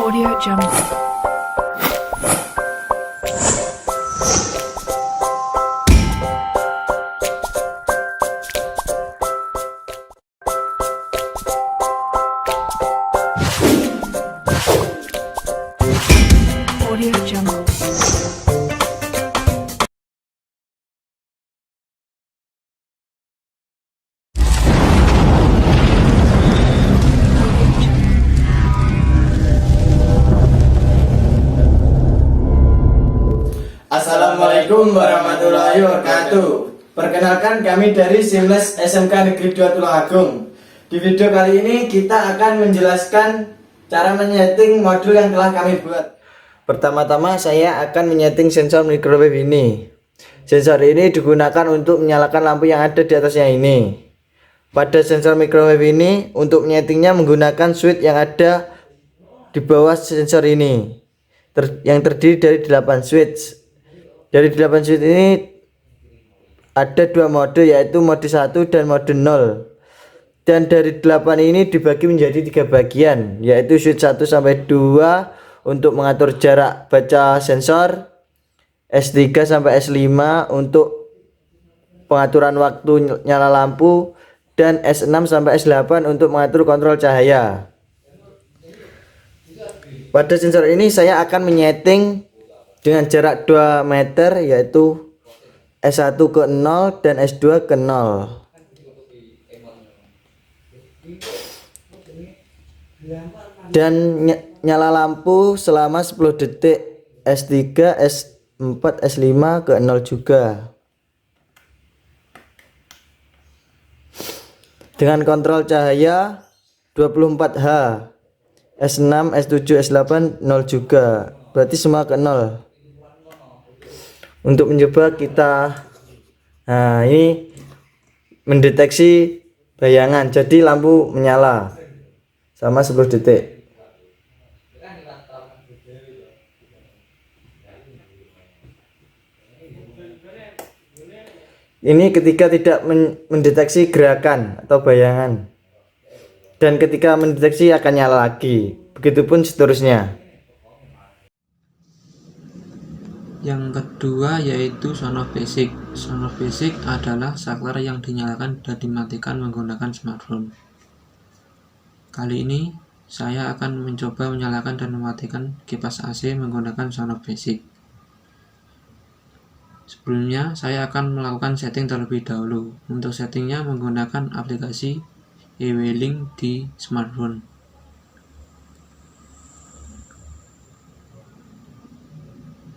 Audio Jungle. Audio Jungle. Assalamualaikum warahmatullahi wabarakatuh. Perkenalkan, kami dari Simles SMK Negeri 2 Tulungagung. Di video kali ini kita akan menjelaskan cara menyeting modul yang telah kami buat. Pertama-tama saya akan menyeting sensor microwave ini. Sensor ini digunakan untuk menyalakan lampu yang ada di atasnya ini. Pada sensor microwave ini, untuk menyetingnya menggunakan switch yang ada di bawah sensor ini, yang terdiri dari 8 switch. Dari 8 switch ini ada 2 mode, yaitu mode 1 dan mode 0. Dan dari 8 ini dibagi menjadi 3 bagian, yaitu switch 1 sampai 2 untuk mengatur jarak baca sensor, S3 sampai S5 untuk pengaturan waktu nyala lampu, dan S6 sampai S8 untuk mengatur kontrol cahaya. Pada sensor ini saya akan menyeting dengan jarak 2 meter, yaitu S1 ke 0 dan S2 ke 0. Dan nyala lampu selama 10 detik, S3, S4, S5 ke 0 juga. Dengan kontrol cahaya 24H, S6, S7, S8 0 juga. Berarti semua ke 0. Untuk mencoba kita, ini mendeteksi bayangan, jadi lampu menyala sama 10 detik. Ini ketika tidak mendeteksi gerakan atau bayangan, dan ketika mendeteksi akan nyala lagi, begitupun seterusnya. Yang kedua yaitu sound off basic. Sound off basic adalah saklar yang dinyalakan dan dimatikan menggunakan smartphone. Kali ini saya akan mencoba menyalakan dan mematikan kipas AC menggunakan sound off basic. Sebelumnya saya akan melakukan setting terlebih dahulu. Untuk settingnya menggunakan aplikasi EW-Link di smartphone.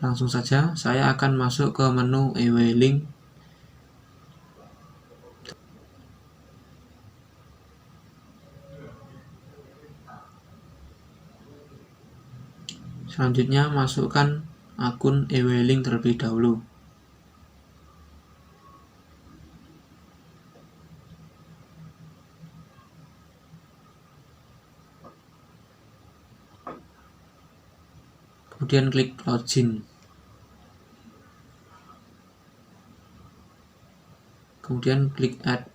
Langsung saja saya akan masuk ke menu EW-Link. Selanjutnya masukkan akun EW-Link terlebih dahulu. Kemudian klik login. Kemudian klik add.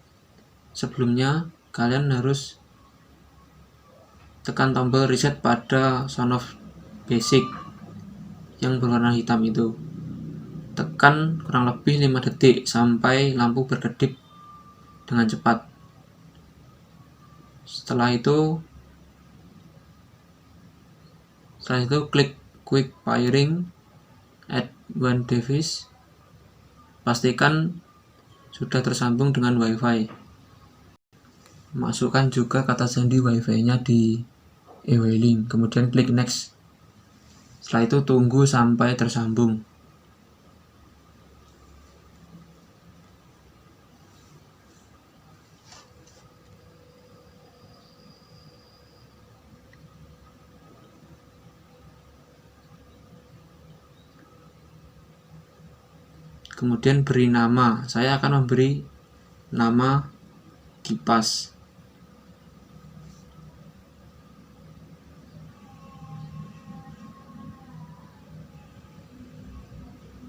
Sebelumnya kalian harus tekan tombol reset pada sound off basic yang berwarna hitam itu. Tekan kurang lebih 5 detik sampai lampu berkedip dengan cepat. Setelah itu klik quick pairing add one device. Pastikan sudah tersambung dengan WiFi. Masukkan juga kata sandi WiFi-nya di EW-Link. Kemudian klik next. Setelah itu tunggu sampai tersambung. Kemudian beri nama. Saya akan memberi nama kipas.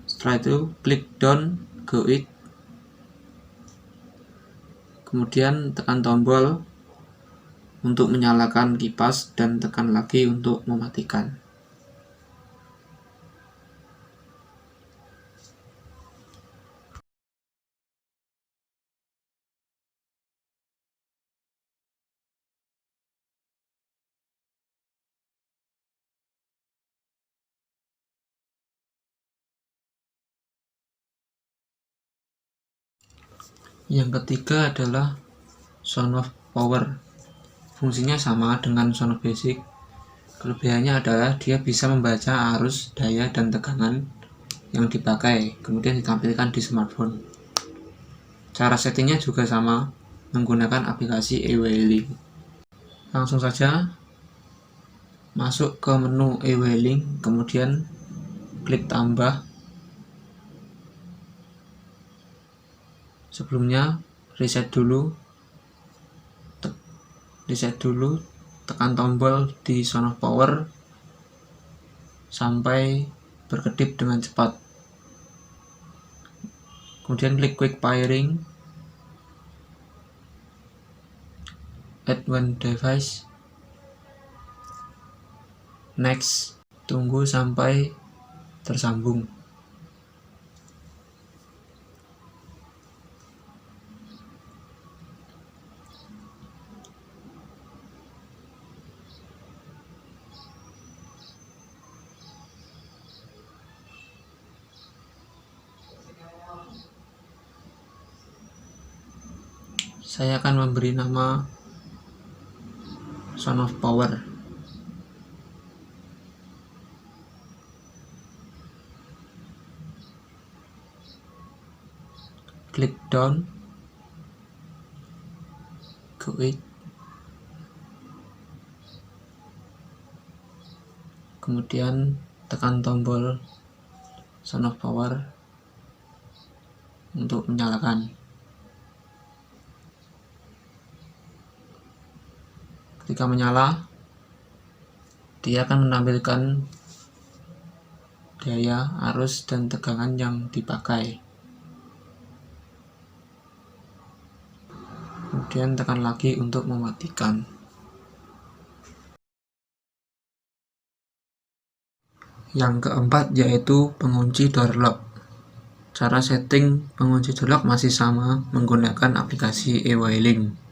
Setelah itu klik down, go it. Kemudian tekan tombol untuk menyalakan kipas dan tekan lagi untuk mematikan. Yang ketiga adalah Sound of Power. Fungsinya sama dengan Sound of Basic. Kelebihannya adalah dia bisa membaca arus, daya, dan tegangan yang dipakai, kemudian ditampilkan di smartphone. Cara settingnya juga sama, menggunakan aplikasi e-wailing. Langsung saja masuk ke menu e-wailing, kemudian klik tambah. Sebelumnya reset dulu, tekan tombol di Sound of Power sampai berkedip dengan cepat. Kemudian klik quick pairing, add one device, next, tunggu sampai tersambung. Saya akan memberi nama Sound of Power. Klik down, go it, kemudian tekan tombol Sound of Power untuk menyalakan. Ketika menyala, dia akan menampilkan daya, arus, dan tegangan yang dipakai. Kemudian tekan lagi untuk mematikan. Yang keempat yaitu pengunci door lock. Cara setting pengunci door lock masih sama, menggunakan aplikasi e-wailing.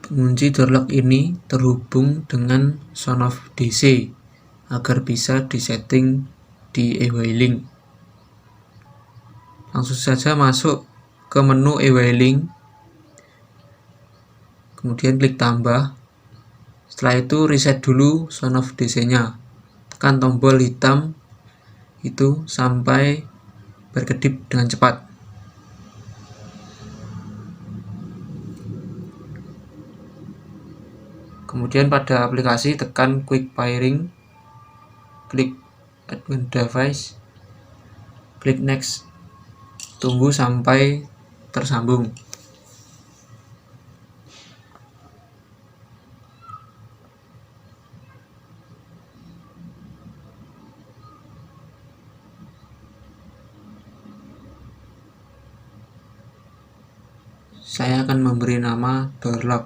Pengunci door lock ini terhubung dengan Sound of DC agar bisa disetting di e-wailing. Langsung saja masuk ke menu e-wailing, kemudian klik tambah. Setelah itu reset dulu Sound of DC-nya. Tekan tombol hitam itu sampai berkedip dengan cepat. Kemudian pada aplikasi tekan quick pairing, klik add one device, klik next, tunggu sampai tersambung. Saya akan memberi nama door lock.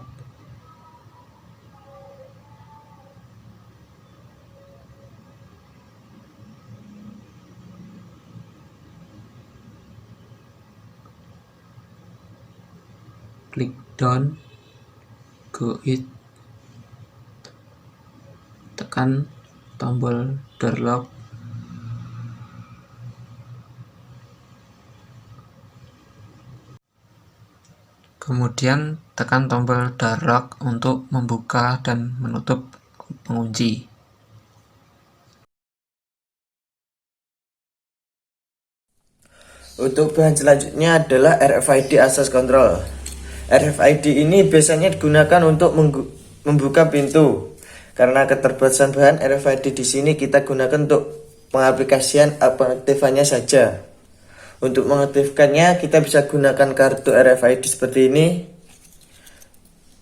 Klik down, go it, tekan tombol door lock, kemudian tekan tombol door lock untuk membuka dan menutup pengunci. Untuk bahan selanjutnya adalah RFID Access Control. RFID ini biasanya digunakan untuk membuka pintu. Karena keterbatasan bahan RFID di sini kita gunakan untuk pengaplikasian pengaktifannya saja. Untuk mengaktifkannya kita bisa gunakan kartu RFID seperti ini,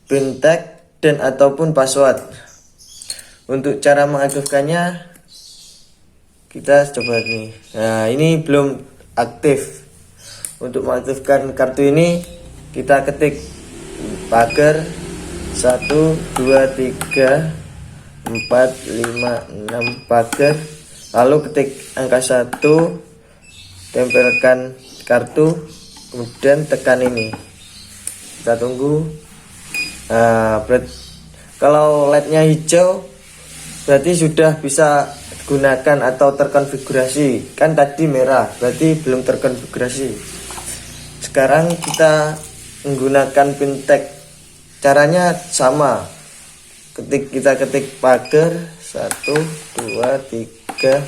pin tag, dan ataupun password. Untuk cara mengaktifkannya kita coba nih. Nah, ini belum aktif. Untuk mengaktifkan kartu ini kita ketik pagar 1, 2, 3, 4, 5, 6 pagar. Lalu ketik angka 1, tempelkan kartu, kemudian tekan ini. Kita tunggu. Nah, kalau LED-nya hijau berarti sudah bisa gunakan atau terkonfigurasi. Kan tadi merah, berarti belum terkonfigurasi. Sekarang kita menggunakan pin tag. Caranya sama. Kita ketik pagar 1, 2, 3,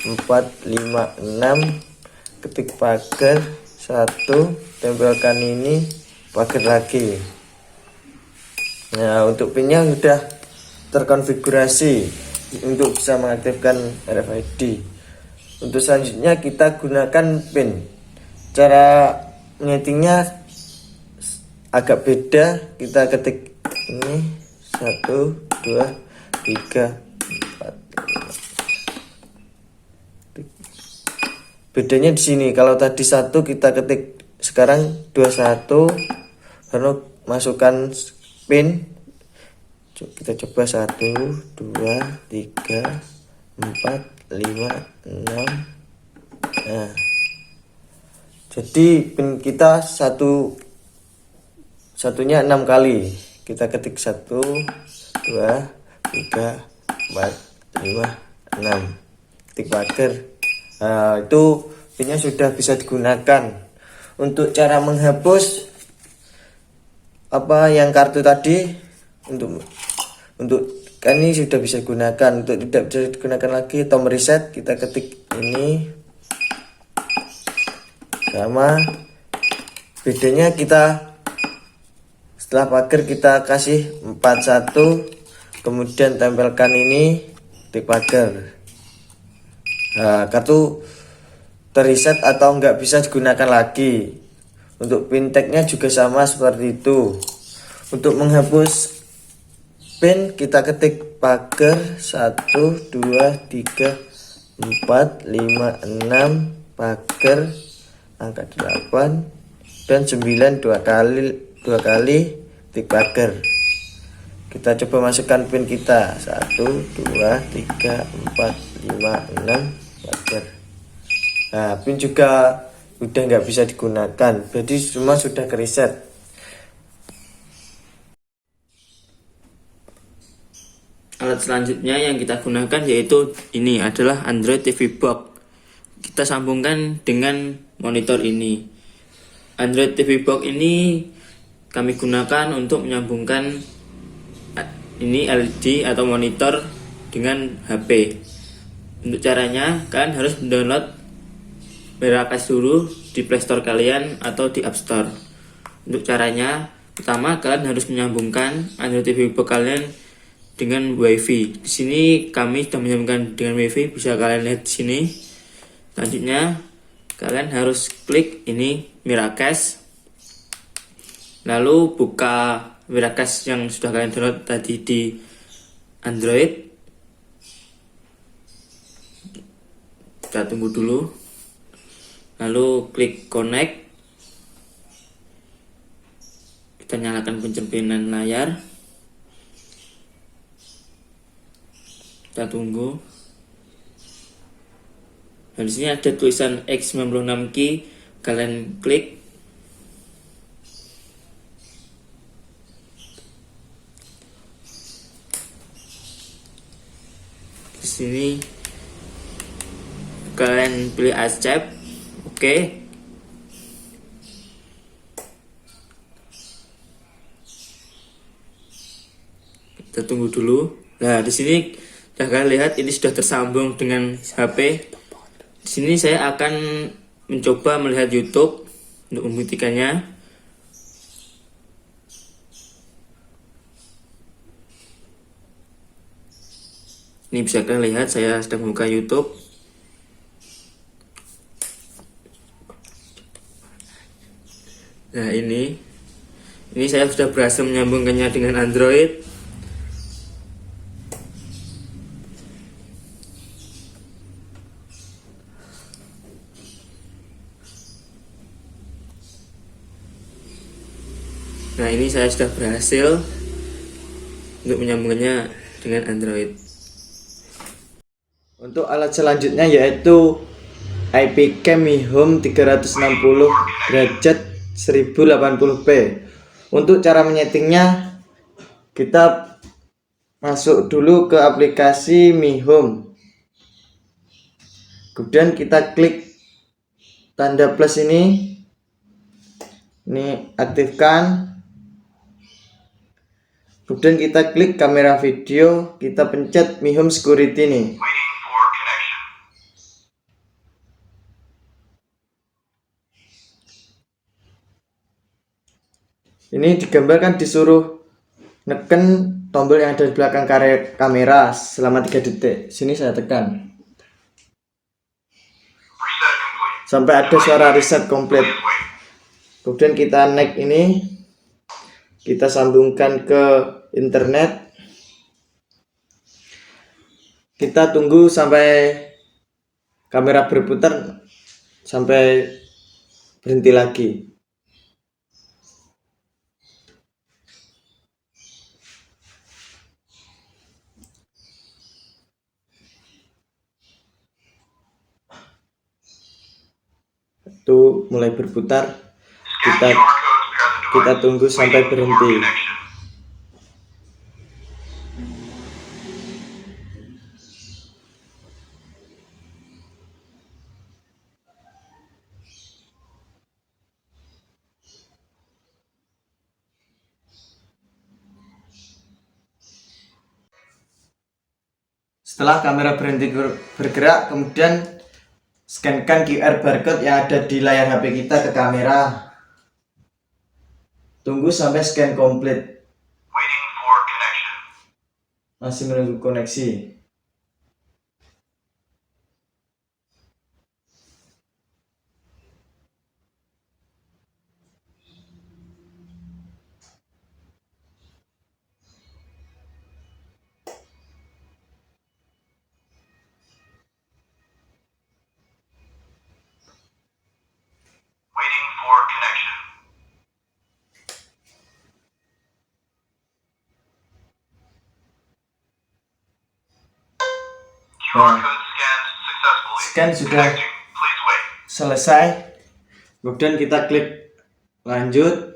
4, 5, 6. Ketik pagar 1, tempelkan ini, pagar lagi. Nah, untuk pinnya sudah terkonfigurasi untuk bisa mengaktifkan RFID. Untuk selanjutnya kita gunakan pin. Cara menyetingnya agak beda. Kita ketik ini 1, 2, 3, 4, 5. Bedanya di sini. Kalau tadi 1 kita ketik, sekarang 21, baru masukkan pin. Kita coba 1, 2, 3, 4, 5, 6. Nah, jadi pin kita satunya 6 kali. Kita ketik 1, 2, 3, 4, 5, 6. Ketik pagar. Nah, itu pinnya sudah bisa digunakan. Untuk cara menghapus yang kartu tadi, untuk kan ini sudah bisa digunakan. Untuk tidak bisa digunakan lagi, tombol reset kita ketik ini. Sama bedanya, kita setelah pagar kita kasih 41, kemudian tempelkan ini, ketik pagar. Nah, kartu terreset atau nggak bisa digunakan lagi. Untuk pin tagnya juga sama seperti itu. Untuk menghapus pin kita ketik pagar 1, 2, 3, 4, 5, 6, pagar angka 8 dan 9 dua kali ketik pagar. Kita coba masukkan pin kita 1, 2, 3, 4, 5, 6 pagar. Nah, pin juga udah nggak bisa digunakan, jadi semua sudah kereset. Alat selanjutnya yang kita gunakan yaitu ini adalah Android TV Box. Kita sambungkan dengan monitor ini. Android TV Box ini kami gunakan untuk menyambungkan ini LED atau monitor dengan HP. Untuk caranya, kalian harus mendownload Miracast dulu di Play Store kalian atau di App Store. Untuk caranya, pertama kalian harus menyambungkan Android TV Box kalian dengan WiFi. Di sini kami sudah menyambungkan dengan WiFi, bisa kalian lihat di sini. Selanjutnya, kalian harus klik ini Miracast. Lalu buka Miracast yang sudah kalian download tadi di Android. Kita tunggu dulu. Lalu klik connect. Kita nyalakan pencerminan layar. Kita tunggu. Dan di sini ada tulisan X96 key, kalian klik. Di sini kalian pilih accept. Oke. Kita tunggu dulu. Nah, di sini kalian lihat ini sudah tersambung dengan HP. Di sini saya akan mencoba melihat YouTube untuk membuktikannya. Ini bisa kalian lihat saya sedang membuka YouTube. Nah, ini saya sudah berhasil menyambungkannya dengan Android. Nah, ini saya sudah berhasil untuk menyambungkannya dengan Android. Untuk alat selanjutnya yaitu IP Cam Mi Home 360 derajat 1080p. Untuk cara menyetingnya, kita masuk dulu ke aplikasi Mi Home. Kemudian kita klik tanda plus ini aktifkan. Kemudian kita klik kamera video, kita pencet Mi Home Security nih. Ini digambarkan disuruh neken tombol yang ada di belakang kamera selama 3 detik. Sini saya tekan. Sampai ada suara reset komplit. Kemudian kita next ini, kita sambungkan ke internet. Kita tunggu sampai kamera berputar sampai berhenti lagi. Itu mulai berputar, kita tunggu sampai berhenti. Setelah kamera berhenti bergerak, kemudian scankan QR barcode yang ada di layar HP kita ke kamera. Tunggu sampai scan komplit. Masih menunggu koneksi. Nah, scan sudah selesai. Kemudian kita klik lanjut.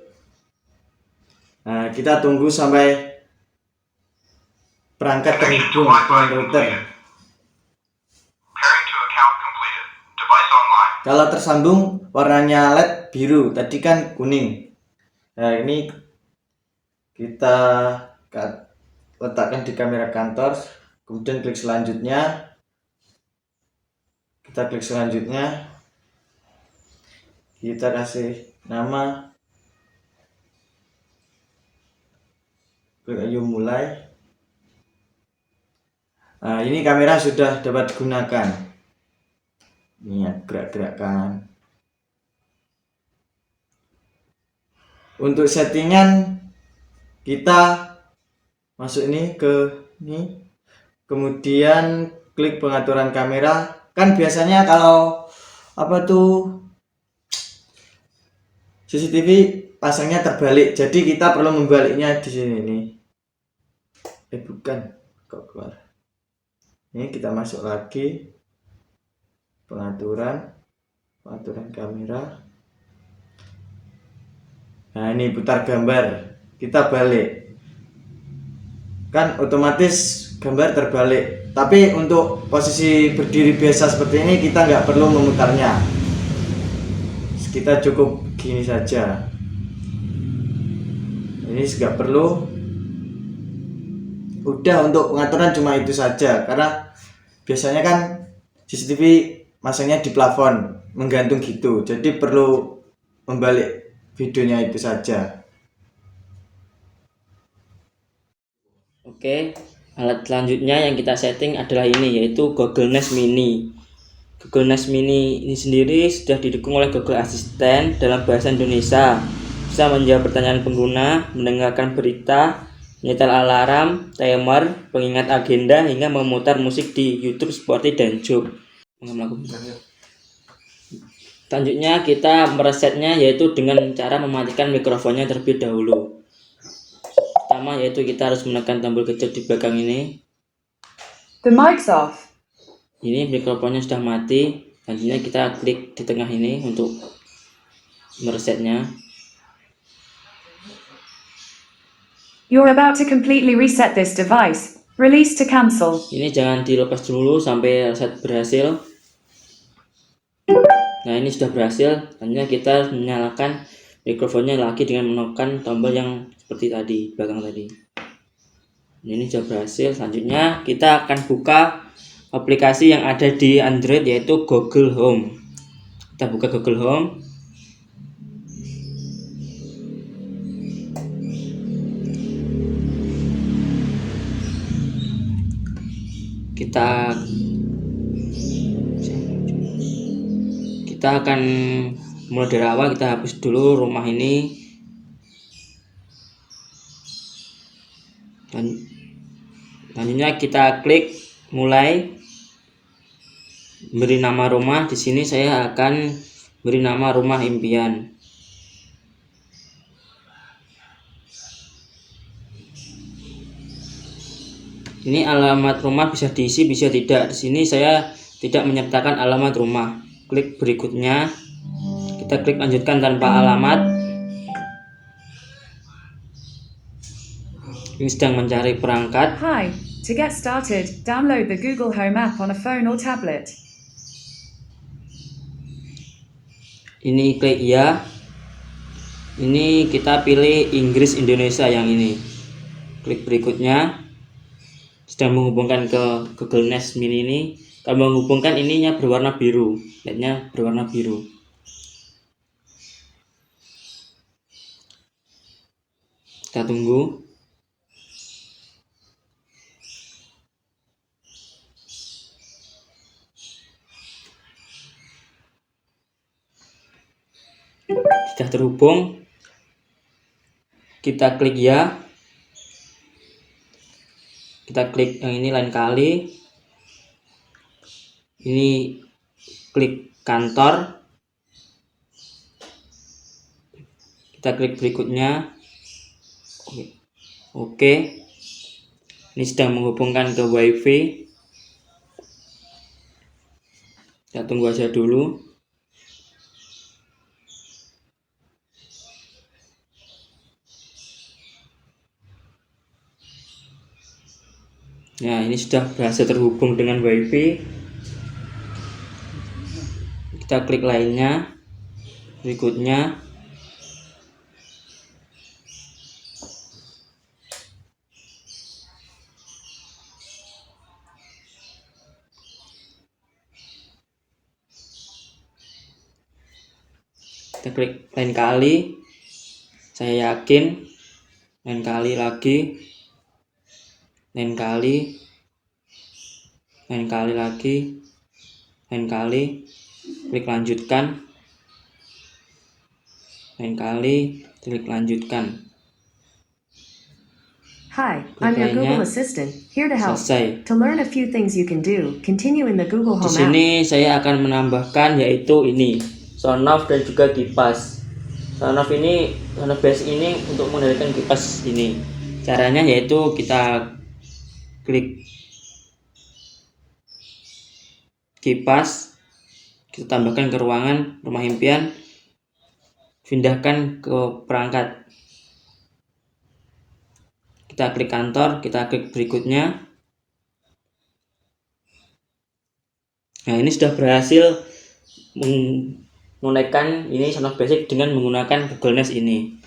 Nah, kita tunggu sampai perangkat terhubung dengan router. Kalau tersambung warnanya LED biru, tadi kan kuning. Nah, ini kita letakkan di kamera kantor. Kemudian klik selanjutnya. Kita klik selanjutnya. Kita kasih nama. Klik ayo mulai. Nah, ini kamera sudah dapat digunakan. Ini gerak-gerakkan. Untuk settingan kita masuk ini ke ini. Kemudian klik pengaturan kamera. Kan biasanya kalau CCTV pasangnya terbalik, jadi kita perlu membaliknya di sini nih. Bukan, kok keluar. Ini kita masuk lagi pengaturan kamera. Nah, ini putar gambar, kita balik. Kan otomatis gambar terbalik, tapi untuk posisi berdiri biasa seperti ini kita nggak perlu memutarnya, kita cukup gini saja. Ini nggak perlu, udah. Untuk pengaturan cuma itu saja, karena biasanya kan CCTV masangnya di plafon menggantung gitu, jadi perlu membalik videonya itu saja. Oke, alat selanjutnya yang kita setting adalah ini, yaitu Google Nest Mini. Google Nest Mini ini sendiri sudah didukung oleh Google Assistant dalam bahasa Indonesia. Bisa menjawab pertanyaan pengguna, mendengarkan berita, menyetel alarm, timer, pengingat agenda, hingga memutar musik di YouTube seperti Danjok. Selanjutnya kita meresetnya, yaitu dengan cara mematikan mikrofonnya terlebih dahulu. Pertama pertama yaitu kita harus menekan tombol kecil di belakang ini. The mic's off. Ini mikrofonnya sudah mati. Selanjutnya kita klik di tengah ini untuk meresetnya. You're about to completely reset this device. Release to cancel. Ini jangan dilepas dulu sampai reset berhasil. Nah, ini sudah berhasil. Selanjutnya kita menyalakan mikrofonnya lagi dengan menekan tombol yang seperti tadi, belakang tadi. Ini sudah berhasil. Selanjutnya kita akan buka aplikasi yang ada di Android yaitu Google Home. Kita buka Google Home. Kita akan mulai dari awal. Kita hapus dulu rumah ini. Selanjutnya kita klik mulai, beri nama rumah. Di sini saya akan beri nama rumah impian. Ini alamat rumah bisa diisi, bisa tidak. Di sini saya tidak menyertakan alamat rumah. Klik berikutnya. Kita klik lanjutkan tanpa alamat. Ini sedang mencari perangkat. Hi. To get started, download the Google Home app on a phone or tablet. Ini klik iya. Ini kita pilih Inggris Indonesia yang ini. Klik berikutnya. Sedang menghubungkan ke Google Nest Mini ini. Kalau menghubungkan ininya berwarna biru, LED-nya berwarna biru. Kita tunggu. Sudah terhubung. Kita klik ya. Kita klik yang ini lain kali. Ini klik kantor. Kita klik berikutnya. Oke. Ini sedang menghubungkan ke WiFi. Kita tunggu aja dulu. Nah, ini sudah berhasil terhubung dengan WiFi. Kita klik lainnya. Berikutnya. Kita klik lain kali. Saya yakin. Lain kali lagi. Lain kali. Lain kali lagi. Lain kali. Klik lanjutkan. Lain kali. Klik lanjutkan. Hi, I'm your lainnya. Google Assistant, here to help. Selesai. To learn a few things you can do, continue in the Google Di Home app. sini saya akan menambahkan yaitu ini, sonoff dan juga kipas. Sonoff basic ini untuk mengendalikan kipas ini. Caranya yaitu kita klik kipas, kita tambahkan ke ruangan rumah impian, pindahkan ke perangkat. Kita klik kantor, kita klik berikutnya. Nah, ini sudah berhasil menggunakan ini sonoff basic dengan menggunakan Google Nest ini.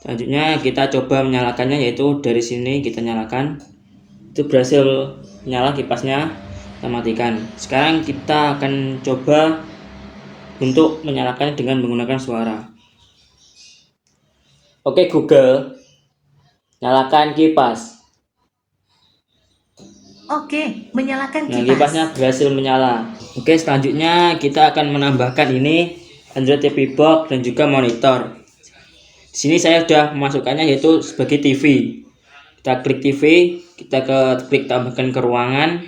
Selanjutnya kita coba menyalakannya, yaitu dari sini kita nyalakan. Itu berhasil menyala kipasnya, kita matikan. Sekarang kita akan coba untuk menyalakannya dengan menggunakan suara. Oke Google, nyalakan kipas. Oke, menyalakan Nah, kipas. kipasnya berhasil menyala. Oke, selanjutnya kita akan menambahkan ini Android TV Box dan juga monitor. Di sini saya sudah memasukkannya yaitu sebagai TV. Kita klik TV, kita klik tambahkan ke ruangan.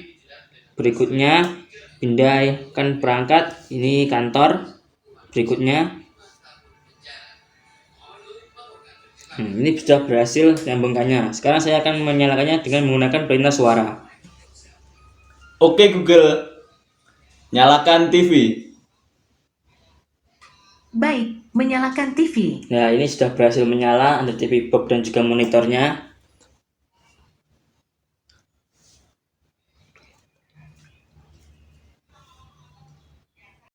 Berikutnya pindahkan perangkat, ini kantor. Berikutnya Ini sudah berhasil nyambungkannya. Sekarang saya akan menyalakannya dengan menggunakan perintah suara. Oke Google, nyalakan TV. Baik, menyalakan TV. Nah, ini sudah berhasil menyala Android TV box dan juga monitornya.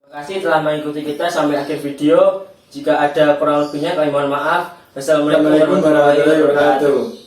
Terima kasih telah mengikuti kita sampai akhir video. Jika ada kurang lebihnya kami mohon maaf. Wassalamualaikum warahmatullahi wabarakatuh.